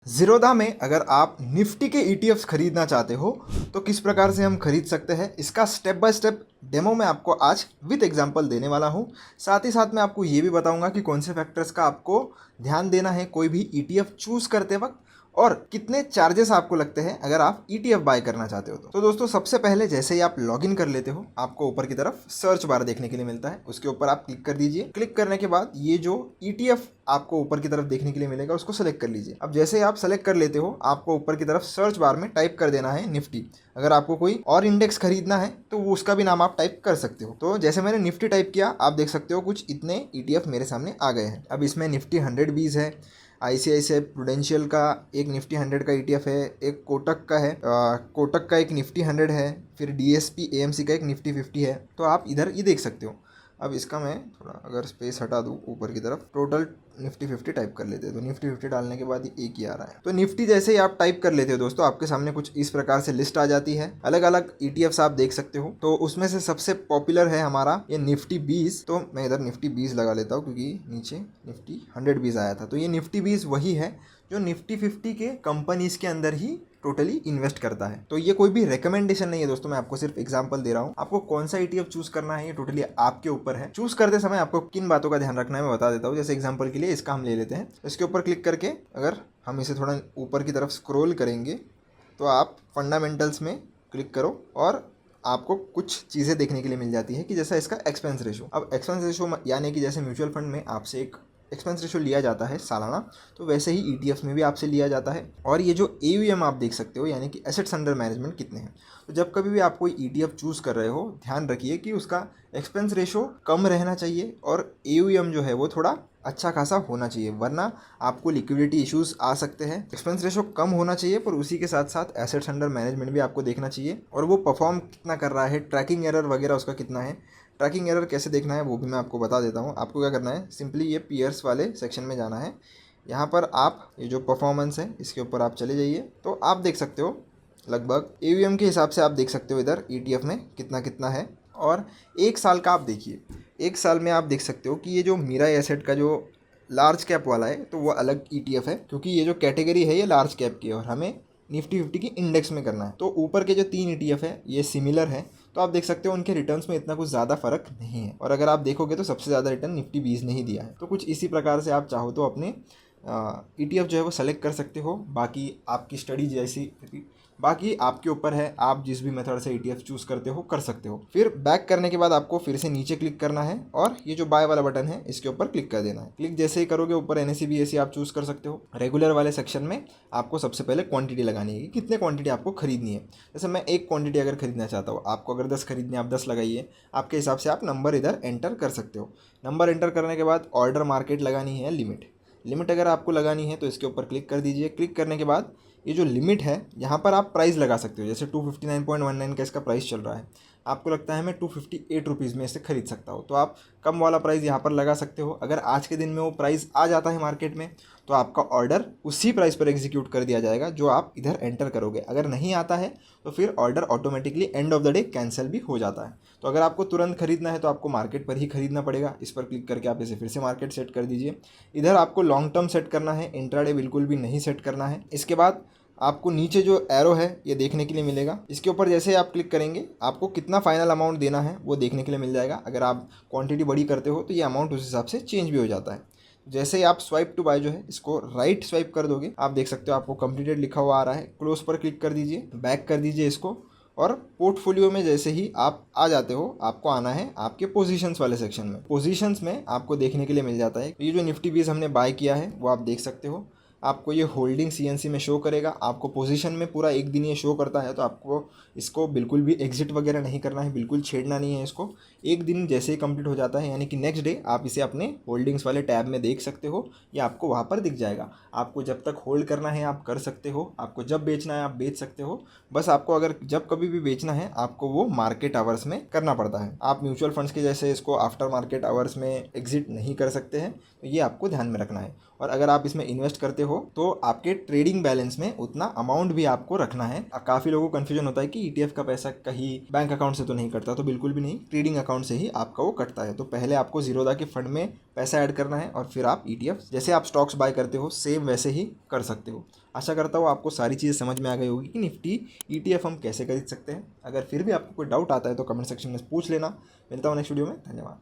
ज़ीरोधा में अगर आप निफ्टी के ईटीएफ्स खरीदना चाहते हो तो किस प्रकार से हम खरीद सकते हैं, इसका स्टेप बाय स्टेप डेमो मैं आपको आज विद एग्जांपल देने वाला हूं। साथ ही साथ मैं आपको ये भी बताऊंगा कि कौन से फैक्टर्स का आपको ध्यान देना है कोई भी ईटीएफ चूज़ करते वक्त, और कितने चार्जेस आपको लगते हैं अगर आप ईटीएफ बाय करना चाहते हो। तो दोस्तों, सबसे पहले जैसे ही आप लॉगिन कर लेते हो, आपको ऊपर की तरफ सर्च बार देखने के लिए मिलता है, उसके ऊपर आप क्लिक कर दीजिए। क्लिक करने के बाद ये जो ईटीएफ आपको ऊपर की तरफ देखने के लिए मिलेगा उसको सेलेक्ट कर लीजिए। अब जैसे ही आप सेलेक्ट कर लेते हो, आपको ऊपर की तरफ सर्च बार में टाइप कर देना है निफ्टी। अगर आपको कोई और इंडेक्स खरीदना है तो वो उसका भी नाम आप टाइप कर सकते हो। तो जैसे मैंने निफ्टी टाइप किया, आप देख सकते हो कुछ इतने ईटीएफ मेरे सामने आ गए हैं। अब इसमें निफ्टी 100 है, आईसीआईसीआई प्रूडेंशियल का एक निफ्टी 100 का ईटीएफ है, एक कोटक का है, कोटक का एक निफ्टी 100 है, फिर डीएसपी एएमसी का एक निफ्टी 50 है। तो आप इधर ये देख सकते हो। अब इसका मैं थोड़ा अगर स्पेस हटा दूँ ऊपर की तरफ, टोटल निफ्टी 50 टाइप कर लेते हैं। तो निफ्टी 50 डालने के बाद ये एक ही आ रहा है। तो निफ्टी जैसे ही आप टाइप कर लेते हो दोस्तों, आपके सामने कुछ इस प्रकार से लिस्ट आ जाती है। अलग अलग ईटीएफ्स आप देख सकते हो। तो उसमें से सबसे पॉपुलर है हमारा ये निफ्टी 20। तो मैं इधर निफ्टी 20 लगा लेता हूँ क्योंकि नीचे निफ्टी 100 आया था। तो ये निफ्टी 20 वही है जो निफ्टी 50 के कंपनीज के अंदर ही टोटली इन्वेस्ट करता है। तो ये कोई भी रिकमेंडेशन नहीं है दोस्तों, मैं आपको सिर्फ एग्जांपल दे रहा हूँ। आपको कौन सा ईटीएफ चूज करना है ये टोटली आपके ऊपर है। चूज करते समय आपको किन बातों का ध्यान रखना है मैं बता देता हूँ। जैसे एग्जांपल के लिए इसका हम ले लेते हैं। इसके ऊपर क्लिक करके अगर हम इसे थोड़ा ऊपर की तरफ स्क्रॉल करेंगे तो आप फंडामेंटल्स में क्लिक करो और आपको कुछ चीज़ें देखने के लिए मिल जाती है कि जैसा इसका एक्सपेंस रेशो। अब एक्सपेंस रेशो यानी कि जैसे म्यूचुअल फंड में आपसे एक एक्सपेंस रेशो लिया जाता है सालाना, तो वैसे ही ईटीएफ में भी आपसे लिया जाता है। और ये जो एयूएम आप देख सकते हो, यानी कि एसेट्स अंडर मैनेजमेंट कितने हैं। तो जब कभी भी आप कोई ईटीएफ चूज़ कर रहे हो, ध्यान रखिए कि उसका एक्सपेंस रेशो कम रहना चाहिए और एयूएम जो है वो थोड़ा अच्छा खासा होना चाहिए, वरना आपको लिक्विडिटी इश्यूज आ सकते हैं। एक्सपेंस रेशो कम होना चाहिए, पर उसी के साथ साथ एसेट्स अंडर मैनेजमेंट भी आपको देखना चाहिए और वो परफॉर्म कितना कर रहा है, ट्रैकिंग एरर वगैरह उसका कितना है। ट्रैकिंग एरर कैसे देखना है वो भी मैं आपको बता देता हूँ। आपको क्या करना है, सिंपली ये पीयर्स वाले सेक्शन में जाना है। यहाँ पर आप ये जो परफॉर्मेंस है इसके ऊपर आप चले जाइए, तो आप देख सकते हो लगभग एवीएम के हिसाब से आप देख सकते हो इधर ईटीएफ में कितना कितना है। और एक साल का आप देखिए, एक साल में आप देख सकते हो कि ये जो मिराई एसेट का जो लार्ज कैप वाला है तो वो अलग ईटीएफ है, क्योंकि ये जो कैटेगरी है ये लार्ज कैप की है और हमें निफ्टी 50 की इंडेक्स में करना है। तो ऊपर के जो 3 ईटीएफ है ये सिमिलर है, तो आप देख सकते हो उनके रिटर्न्स में इतना कुछ ज़्यादा फर्क नहीं है। और अगर आप देखोगे तो सबसे ज़्यादा रिटर्न निफ्टी 20 ने ही दिया है। तो कुछ इसी प्रकार से आप चाहो तो अपने ईटीएफ जो है वो सेलेक्ट कर सकते हो। बाकी आपकी स्टडी जैसी, बाकी आपके ऊपर है, आप जिस भी मेथड से ईटीएफ चूज़ करते हो कर सकते हो। फिर बैक करने के बाद आपको फिर से नीचे क्लिक करना है और ये जो बाय वाला बटन है इसके ऊपर क्लिक कर देना है। क्लिक जैसे ही करोगे ऊपर एनएसई बीएसई आप चूज़ कर सकते हो। रेगुलर वाले सेक्शन में आपको सबसे पहले क्वांटिटी लगानी है कि कितने क्वांटिटी आपको खरीदनी है। जैसे मैं एक क्वांटिटी अगर खरीदना चाहता हूँ, आपको अगर 10 खरीदनी है आप 10 लगाइए। आपके हिसाब से आप नंबर इधर एंटर कर सकते हो। नंबर एंटर करने के बाद ऑर्डर मार्केट लगानी है, लिमिट अगर आपको लगानी है तो इसके ऊपर क्लिक कर दीजिए। क्लिक करने के बाद ये जो लिमिट है यहाँ पर आप प्राइस लगा सकते हो। जैसे 259.19 का इसका प्राइस चल रहा है, आपको लगता है मैं 258 रुपीज़ में इसे खरीद सकता हूँ, तो आप कम वाला प्राइस यहाँ पर लगा सकते हो। अगर आज के दिन में वो प्राइस आ जाता है मार्केट में तो आपका ऑर्डर उसी प्राइस पर एग्जीक्यूट कर दिया जाएगा जो आप इधर एंटर करोगे। अगर नहीं आता है तो फिर order automatically end of the day cancel भी हो जाता है। तो अगर आपको तुरंत खरीदना है तो आपको मार्केट पर ही खरीदना पड़ेगा। इस पर क्लिक करके आप इसे फिर से मार्केट सेट कर दीजिए। इधर आपको लॉन्ग टर्म सेट करना है, इंट्राडे बिल्कुल भी नहीं सेट करना है। इसके बाद आपको नीचे जो एरो है ये देखने के लिए मिलेगा। इसके ऊपर जैसे आप क्लिक करेंगे आपको कितना फाइनल अमाउंट देना है वो देखने के लिए मिल जाएगा। अगर आप क्वांटिटी बड़ी करते हो तो ये अमाउंट उस हिसाब से चेंज भी हो जाता है। जैसे ही आप स्वाइप टू बाय जो है इसको राइट स्वाइप कर दोगे, आप देख सकते हो आपको कंप्लीटेड लिखा हुआ आ रहा है। क्लोज पर क्लिक कर दीजिए, बैक कर दीजिए इसको और पोर्टफोलियो में जैसे ही आप आ जाते हो आपको आना है आपके पोजीशंस वाले सेक्शन में। पोजीशंस में आपको देखने के लिए मिल जाता है ये जो निफ्टी 20 हमने बाय किया है वो आप देख सकते हो। आपको ये होल्डिंग सीएनसी में शो करेगा। आपको पोजीशन में पूरा एक दिन ये शो करता है, तो आपको इसको बिल्कुल भी एग्जिट वगैरह नहीं करना है, बिल्कुल छेड़ना नहीं है इसको। एक दिन जैसे ही कंप्लीट हो जाता है यानी कि नेक्स्ट डे आप इसे अपने होल्डिंग्स वाले टैब में देख सकते हो, ये आपको वहाँ पर दिख जाएगा। आपको जब तक होल्ड करना है आप कर सकते हो, आपको जब बेचना है आप बेच सकते हो। बस आपको अगर जब कभी भी बेचना है आपको वो मार्केट आवर्स में करना पड़ता है। आप म्यूचुअल फंड्स के जैसे इसको आफ्टर मार्केट आवर्स में एग्जिट नहीं कर सकते हैं, तो ये आपको ध्यान में रखना है। और अगर आप इसमें इन्वेस्ट करते हो तो आपके ट्रेडिंग बैलेंस में उतना अमाउंट भी आपको रखना है। काफ़ी लोगों को कन्फ्यूजन होता है कि ETF का पैसा कहीं बैंक अकाउंट से तो नहीं कटता, तो बिल्कुल भी नहीं, ट्रेडिंग अकाउंट से ही आपका वो कटता है। तो पहले आपको जीरोधा के फंड में पैसा ऐड करना है और फिर आप ETF जैसे आप स्टॉक्स बाय करते हो सेम वैसे ही कर सकते हो। आशा करता हूँ आपको सारी चीज़ें समझ में आ गई होगी कि निफ्टी ETF हम कैसे खरीद सकते हैं। अगर फिर भी आपको कोई डाउट आता है तो कमेंट सेक्शन में पूछ लेना। मिलता हूँ नेक्स्ट वीडियो में। धन्यवाद।